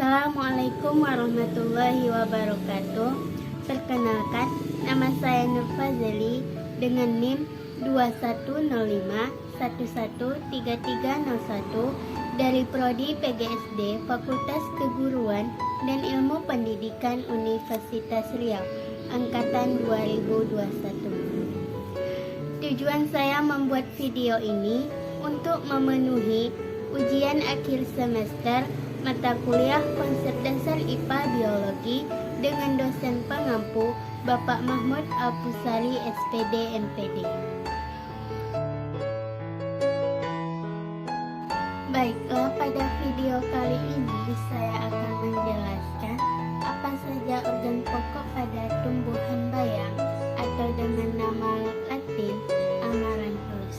Assalamualaikum warahmatullahi wabarakatuh. Perkenalkan, nama saya Nur Fazeli dengan NIM 2105113301 dari Prodi PGSD Fakultas Keguruan dan Ilmu Pendidikan Universitas Riau angkatan 2021. Tujuan saya membuat video ini untuk memenuhi ujian akhir semester mata kuliah konsep dasar IPA Biologi dengan dosen pengampu Bapak Mahmud Al-Pusari SPD MPD. Baiklah, pada video kali ini saya akan menjelaskan apa saja organ pokok pada tumbuhan bayam atau dengan nama Latin Amaranthus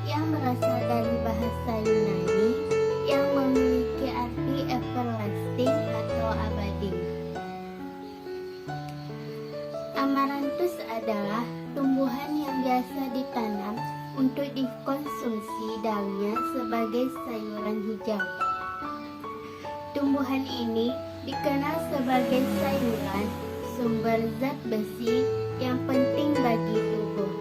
yang berasal dari bahasa Yunani yang memiliki arti everlasting atau abadi. Amaranthus adalah tumbuhan yang biasa ditanam untuk dikonsumsi daunnya sebagai sayuran hijau. Tumbuhan ini dikenal sebagai sayuran sumber zat besi yang penting bagi tubuh.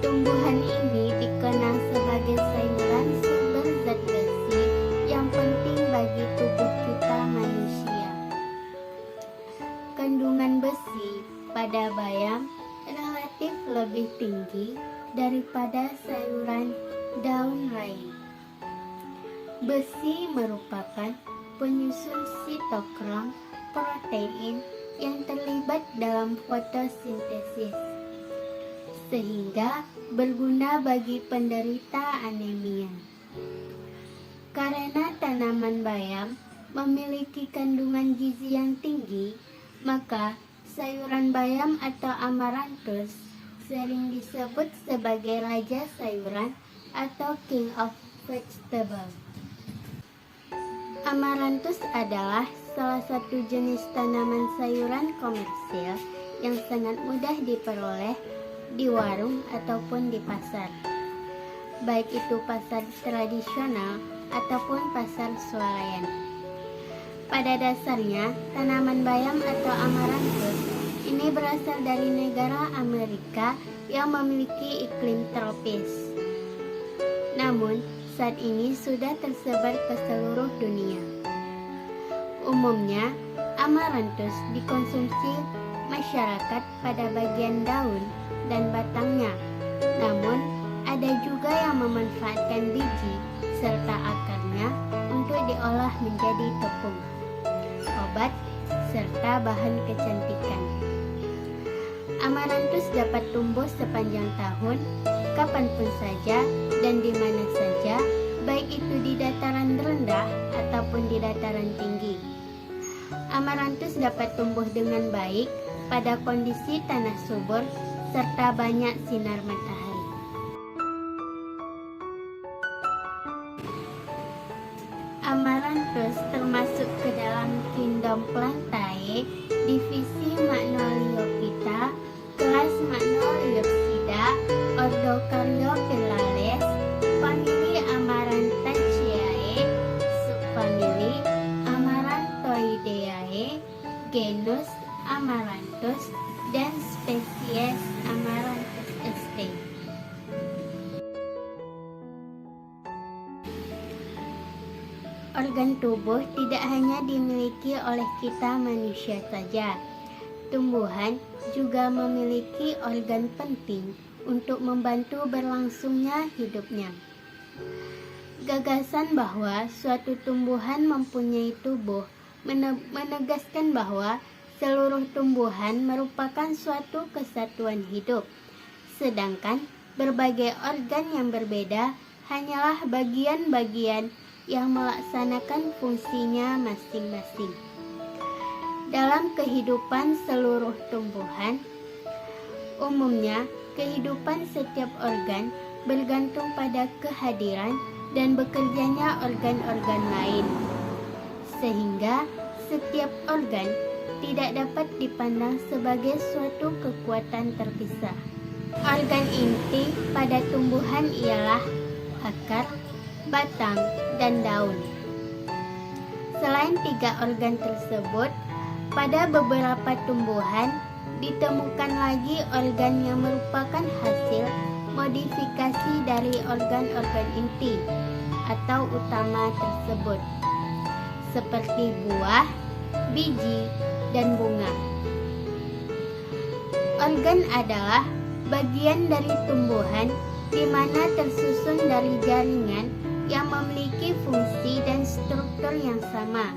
Tumbuhan ini dikenal sebagai sayuran sumber zat besi yang penting bagi tubuh kita manusia. Kandungan besi pada bayam relatif lebih tinggi daripada sayuran daun lain. Besi merupakan penyusun sitokrom protein yang terlibat dalam fotosintesis, sehingga berguna bagi penderita anemia. Karena tanaman bayam memiliki kandungan gizi yang tinggi, maka sayuran bayam atau amaranthus sering disebut sebagai raja sayuran atau king of vegetable. Amaranthus adalah salah satu jenis tanaman sayuran komersil yang sangat mudah diperoleh di warung ataupun di pasar, baik itu pasar tradisional ataupun pasar swalayan. Pada dasarnya, tanaman bayam atau amaranthus ini berasal dari negara Amerika yang memiliki iklim tropis. Namun, saat ini sudah tersebar ke seluruh dunia. Umumnya, amaranthus dikonsumsi masyarakat pada bagian daun dan batangnya. Namun, ada juga yang memanfaatkan biji serta akarnya untuk diolah menjadi tepung, obat, serta bahan kecantikan. Amaranthus dapat tumbuh sepanjang tahun, kapanpun saja dan di mana saja, baik itu di dataran rendah ataupun di dataran tinggi. Amaranthus dapat tumbuh dengan baik pada kondisi tanah subur serta banyak sinar matahari. Amaranthus termasuk ke dalam kingdom Plantae, divisi Magnoliophyta, kelas Magnoliopsida, ordo Caryophyllales, famili Amaranthaceae, subfamili Amaranthoideae, genus Amaranthus, dan spesies Amaranthus sp. Organ tubuh tidak hanya dimiliki oleh kita manusia saja. Tumbuhan juga memiliki organ penting untuk membantu berlangsungnya hidupnya. Gagasan bahwa suatu tumbuhan mempunyai tubuh menegaskan bahwa seluruh tumbuhan merupakan suatu kesatuan hidup, sedangkan berbagai organ yang berbeda hanyalah bagian-bagian yang melaksanakan fungsinya masing-masing. Dalam kehidupan seluruh tumbuhan, umumnya kehidupan setiap organ bergantung pada kehadiran dan bekerjanya organ-organ lain, sehingga setiap organ tidak dapat dipandang sebagai suatu kekuatan terpisah. Organ inti pada tumbuhan ialah akar, batang, dan daun. Selain 3 organ tersebut, pada beberapa tumbuhan ditemukan lagi organ yang merupakan hasil modifikasi dari organ-organ inti atau utama tersebut, seperti buah, biji, dan bunga. Organ adalah bagian dari tumbuhan di mana tersusun dari jaringan yang memiliki fungsi dan struktur yang sama.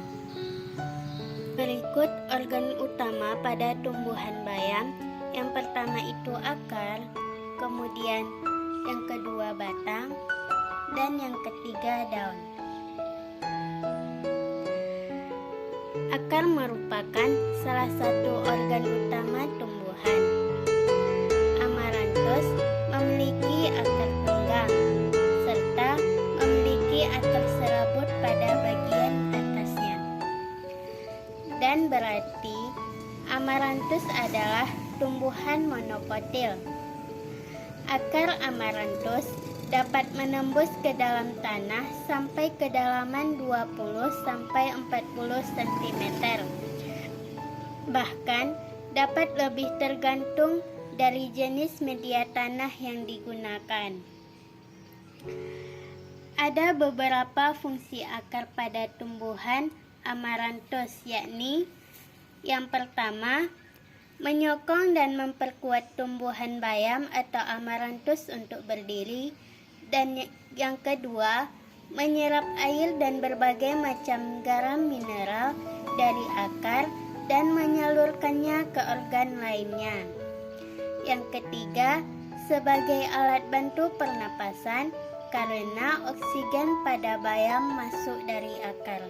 Berikut organ utama pada tumbuhan bayam. Yang pertama itu akar, kemudian yang kedua batang, dan yang ketiga daun. Akar merupakan salah satu organ utama tumbuhan. Amaranthus memiliki akar tunggang serta memiliki akar serabut pada bagian atasnya. Dan berarti Amaranthus adalah tumbuhan monokotil. Akar Amaranthus dapat menembus ke dalam tanah sampai kedalaman 20-40 cm. Bahkan dapat lebih tergantung dari jenis media tanah yang digunakan. Ada beberapa fungsi akar pada tumbuhan Amaranthus, yakni yang pertama, menyokong dan memperkuat tumbuhan bayam atau Amaranthus untuk berdiri, dan yang kedua, menyerap air dan berbagai macam garam mineral dari akar dan menyalurkannya ke organ lainnya. Yang ketiga, sebagai alat bantu pernapasan karena oksigen pada bayam masuk dari akar.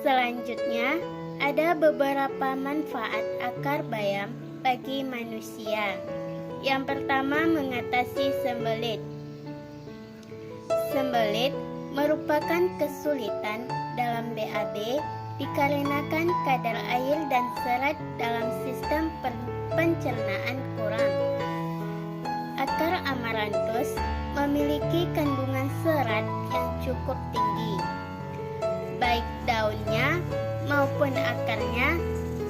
Selanjutnya, ada beberapa manfaat akar bayam bagi manusia. Yang pertama, mengatasi sembelit. Sembelit merupakan kesulitan dalam BAB dikarenakan kadar air dan serat dalam sistem pencernaan kurang. Akar Amaranthus memiliki kandungan serat yang cukup tinggi. Baik daunnya maupun akarnya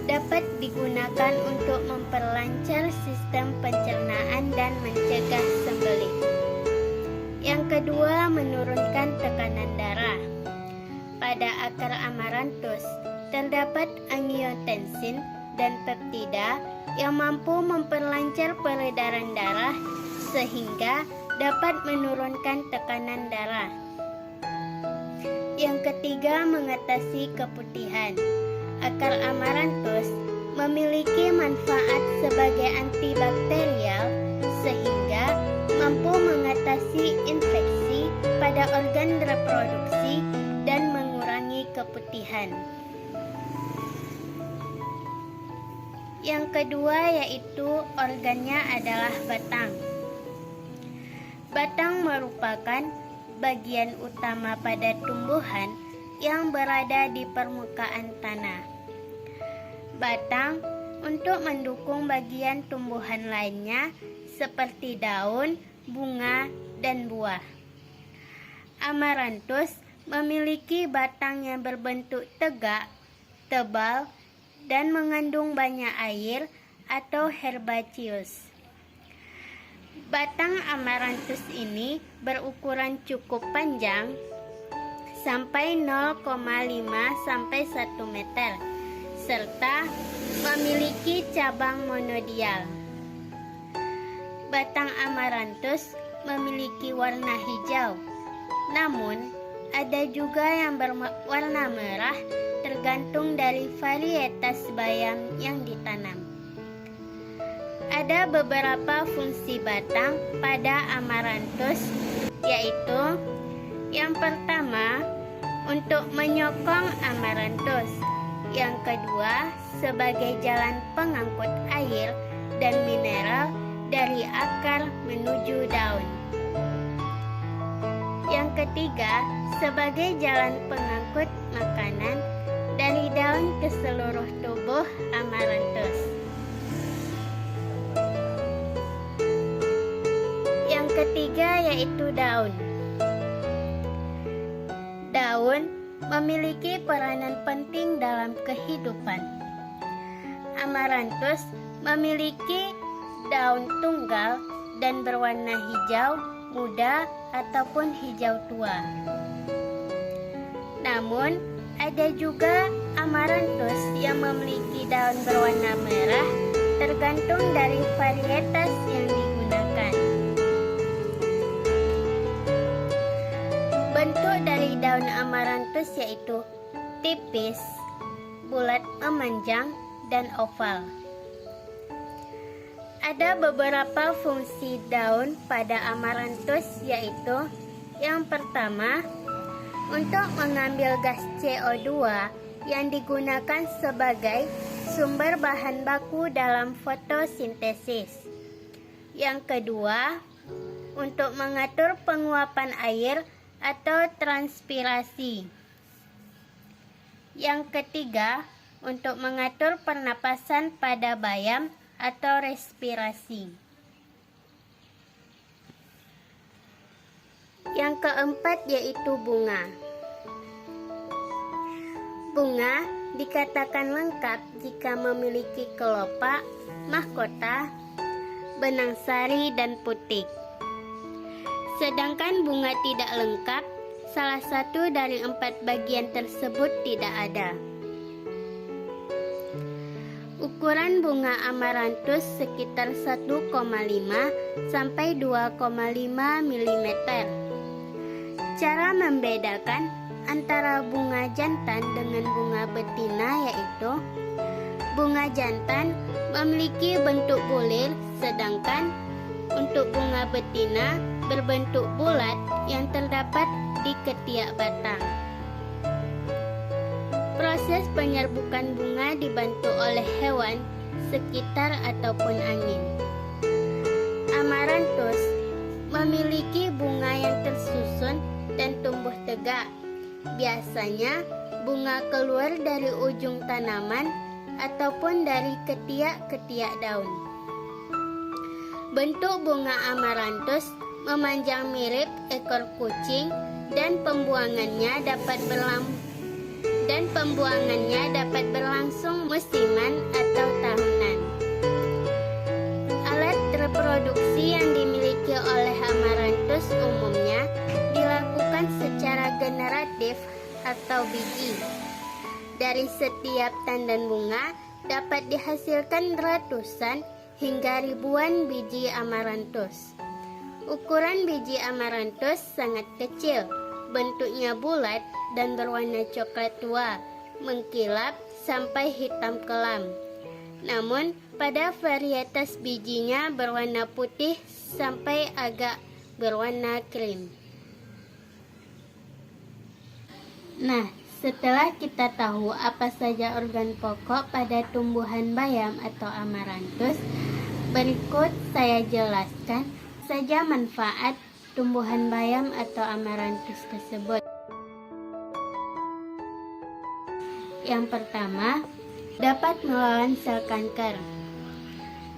dapat digunakan untuk memperlancar sistem pencernaan dan mencegah sembelit. Yang kedua, menurunkan tekanan darah. Pada akar Amaranthus terdapat angiotensin dan peptida yang mampu memperlancar peredaran darah sehingga dapat menurunkan tekanan darah. Yang ketiga, mengatasi keputihan. Akar Amaranthus memiliki manfaat sebagai antibakterial sehingga mampu mengatasi infeksi pada organ reproduksi dan mengurangi keputihan. Yang kedua yaitu organnya adalah batang. Batang merupakan bagian utama pada tumbuhan yang berada di permukaan tanah. Batang untuk mendukung bagian tumbuhan lainnya seperti daun, bunga, dan buah. Amaranthus memiliki batang yang berbentuk tegak, tebal, dan mengandung banyak air atau herbaceous. Batang Amaranthus ini berukuran cukup panjang sampai 0,5 sampai 1 meter serta memiliki cabang monodial. Batang Amaranthus memiliki warna hijau, namun ada juga yang berwarna merah tergantung dari varietas bayam yang ditanam. Ada beberapa fungsi batang pada Amaranthus, yaitu yang pertama, untuk menyokong Amaranthus. Yang kedua, sebagai jalan pengangkut air dan mineral dari akar menuju daun. Yang ketiga, sebagai jalan pengangkut makanan dari daun ke seluruh tubuh Amaranthus. Yang ketiga yaitu daun. Daun memiliki peranan penting dalam kehidupan. Amaranthus memiliki daun tunggal dan berwarna hijau muda ataupun hijau tua. Namun, ada juga amaranthus yang memiliki daun berwarna merah, tergantung dari varietas yang digunakan. Bentuk dari daun amaranthus yaitu tipis, bulat memanjang, dan oval. Ada beberapa fungsi daun pada amaranthus, yaitu yang pertama, untuk mengambil gas CO2 yang digunakan sebagai sumber bahan baku dalam fotosintesis. Yang kedua, untuk mengatur penguapan air atau transpirasi. Yang ketiga, untuk mengatur pernapasan pada bayam atau respirasi. Yang keempat yaitu bunga. Bunga dikatakan lengkap jika memiliki kelopak, mahkota, benang sari, dan putik. Sedangkan bunga tidak lengkap, salah satu dari 4 bagian tersebut tidak ada. Ukuran bunga amaranthus sekitar 1,5 sampai 2,5 mm. Cara membedakan antara bunga jantan dengan bunga betina yaitu bunga jantan memiliki bentuk bulir, sedangkan untuk bunga betina berbentuk bulat yang terdapat di ketiak batang. Proses penyerbukan bunga dibantu oleh hewan sekitar ataupun angin. Amaranthus memiliki bunga yang tersusun dan tumbuh tegak. Biasanya bunga keluar dari ujung tanaman ataupun dari ketiak-ketiak daun. Bentuk bunga amaranthus memanjang mirip ekor kucing dan pembuangannya dapat berlangsung musiman atau tahunan. Alat reproduksi yang dimiliki oleh amaranthus umumnya dilakukan secara generatif atau biji. Dari setiap tandan bunga dapat dihasilkan ratusan hingga ribuan biji amaranthus. Ukuran biji amaranthus sangat kecil, bentuknya bulat dan berwarna coklat tua, mengkilap sampai hitam kelam. Namun, pada varietas bijinya berwarna putih sampai agak berwarna krim. Nah, setelah kita tahu apa saja organ pokok pada tumbuhan bayam atau amaranthus, berikut saya jelaskan saja manfaat tumbuhan bayam atau amaranthus tersebut. Yang pertama, dapat melawan sel kanker.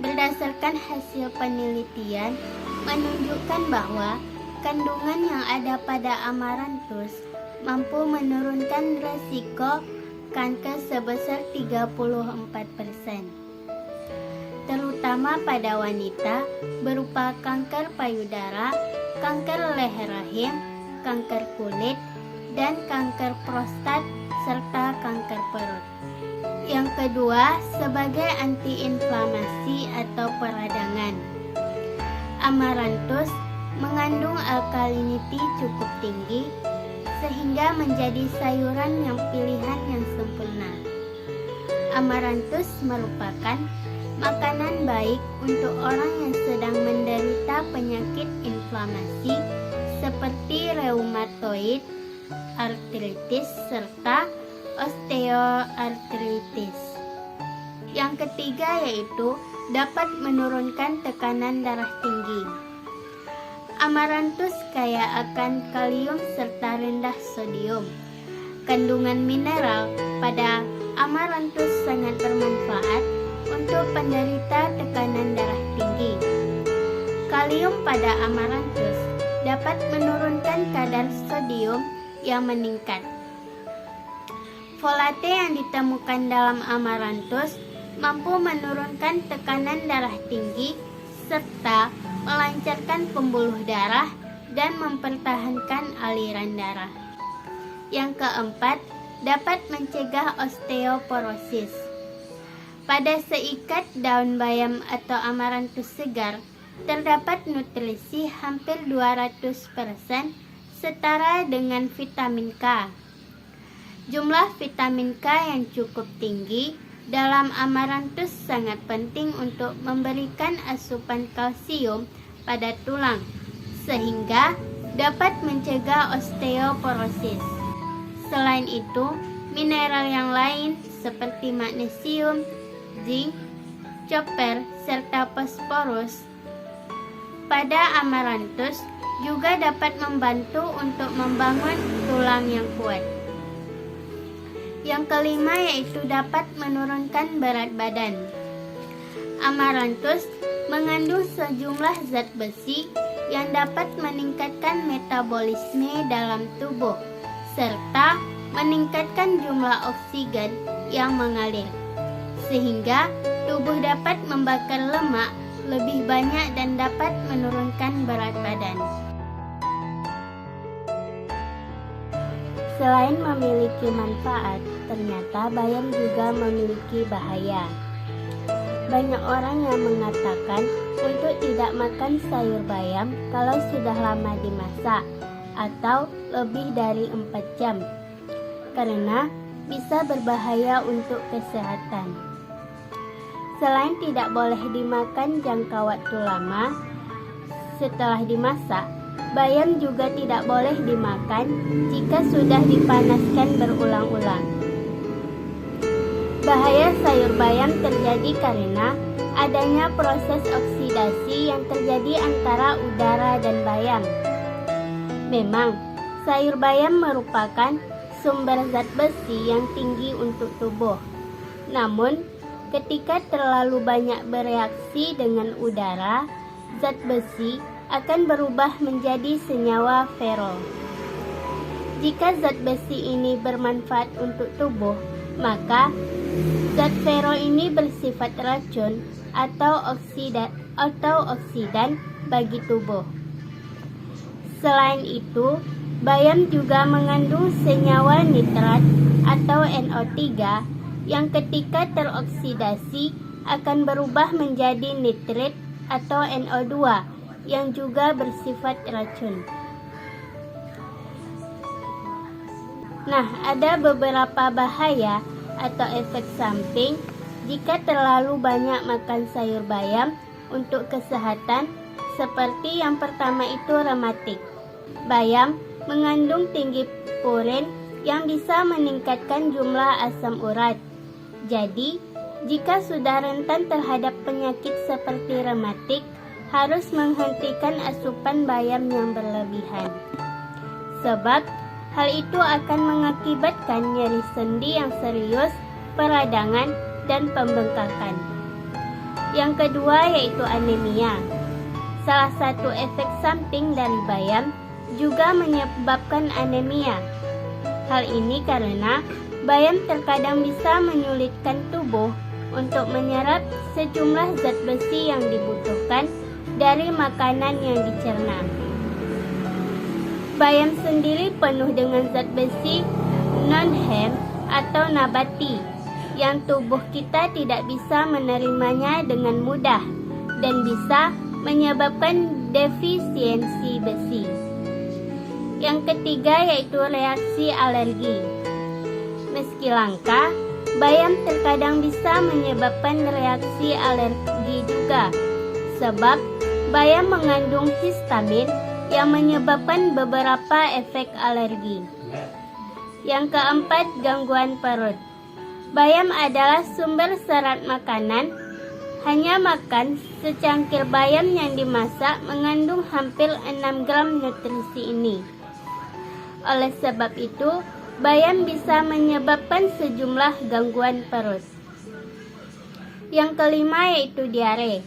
Berdasarkan hasil penelitian menunjukkan bahwa kandungan yang ada pada amaranthus mampu menurunkan resiko kanker sebesar 34%. Terutama pada wanita berupa kanker payudara, kanker leher rahim, kanker kulit, dan kanker prostat serta kanker perut. Yang kedua, sebagai antiinflamasi atau peradangan. Amaranthus mengandung alkalinity cukup tinggi sehingga menjadi sayuran yang pilihan yang sempurna. Amaranthus merupakan makanan baik untuk orang yang sedang menderita penyakit inflamasi seperti reumatoid artritis serta osteoartritis. Yang ketiga yaitu dapat menurunkan tekanan darah tinggi. Amaranthus kaya akan kalium serta rendah sodium. Kandungan mineral pada amaranthus sangat bermanfaat untuk penderita tekanan darah tinggi. Kalium pada amaranthus dapat menurunkan kadar sodium yang meningkat. Folate yang ditemukan dalam amaranthus mampu menurunkan tekanan darah tinggi serta melancarkan pembuluh darah dan mempertahankan aliran darah. Yang keempat, dapat mencegah osteoporosis. Pada seikat daun bayam atau amaranthus segar, terdapat nutrisi hampir 200% setara dengan vitamin K. Jumlah vitamin K yang cukup tinggi dalam amaranthus sangat penting untuk memberikan asupan kalsium pada tulang, sehingga dapat mencegah osteoporosis. Selain itu, mineral yang lain seperti magnesium, zinc, copper, serta fosforus pada amaranthus juga dapat membantu untuk membangun tulang yang kuat. Yang kelima yaitu dapat menurunkan berat badan. Amaranthus mengandung sejumlah zat besi yang dapat meningkatkan metabolisme dalam tubuh serta meningkatkan jumlah oksigen yang mengalir, sehingga tubuh dapat membakar lemak lebih banyak dan dapat menurunkan berat badan. Selain memiliki manfaat, ternyata bayam juga memiliki bahaya. Banyak orang yang mengatakan untuk tidak makan sayur bayam kalau sudah lama dimasak atau lebih dari 4 jam, karena bisa berbahaya untuk kesehatan. Selain tidak boleh dimakan jangka waktu lama setelah dimasak, bayam juga tidak boleh dimakan jika sudah dipanaskan berulang-ulang. Bahaya sayur bayam terjadi karena adanya proses oksidasi yang terjadi antara udara dan bayam. Memang, sayur bayam merupakan sumber zat besi yang tinggi untuk tubuh. Namun, ketika terlalu banyak bereaksi dengan udara, zat besi akan berubah menjadi senyawa ferol. Jika zat besi ini bermanfaat untuk tubuh, maka zat ferol ini bersifat racun atau oksidan bagi tubuh. Selain itu, bayam juga mengandung senyawa nitrat atau NO3 yang ketika teroksidasi akan berubah menjadi nitrit atau NO2 yang juga bersifat racun. Nah, ada beberapa bahaya atau efek samping jika terlalu banyak makan sayur bayam untuk kesehatan, seperti yang pertama itu rematik. Bayam mengandung tinggi purin yang bisa meningkatkan jumlah asam urat. Jadi, jika sudah rentan terhadap penyakit seperti rematik, harus menghentikan asupan bayam yang berlebihan. Sebab, hal itu akan mengakibatkan nyeri sendi yang serius, peradangan, dan pembengkakan. Yang kedua yaitu anemia. Salah satu efek samping dari bayam juga menyebabkan anemia. Hal ini karena bayam terkadang bisa menyulitkan tubuh untuk menyerap sejumlah zat besi yang dibutuhkan dari makanan yang dicerna. Bayam sendiri penuh dengan zat besi non-hem atau nabati yang tubuh kita tidak bisa menerimanya dengan mudah dan bisa menyebabkan defisiensi besi. Yang ketiga yaitu reaksi alergi. Meski langka, bayam terkadang bisa menyebabkan reaksi alergi juga, sebab bayam mengandung histamin yang menyebabkan beberapa efek alergi. Yang keempat, gangguan perut. Bayam adalah sumber serat makanan. Hanya makan secangkir bayam yang dimasak mengandung hampir 6 gram nutrisi ini. Oleh sebab itu, bayam bisa menyebabkan sejumlah gangguan perut. Yang kelima yaitu diare.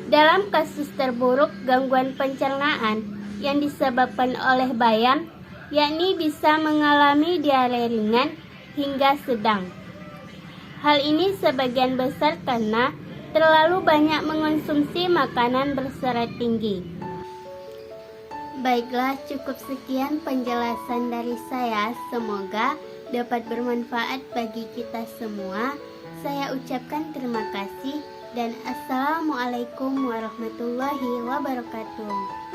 Dalam kasus terburuk gangguan pencernaan yang disebabkan oleh bayam, yakni bisa mengalami diare ringan hingga sedang. Hal ini sebagian besar karena terlalu banyak mengonsumsi makanan berserat tinggi. Baiklah, cukup sekian penjelasan dari saya. Semoga dapat bermanfaat bagi kita semua. Saya ucapkan terima kasih dan Assalamualaikum warahmatullahi wabarakatuh.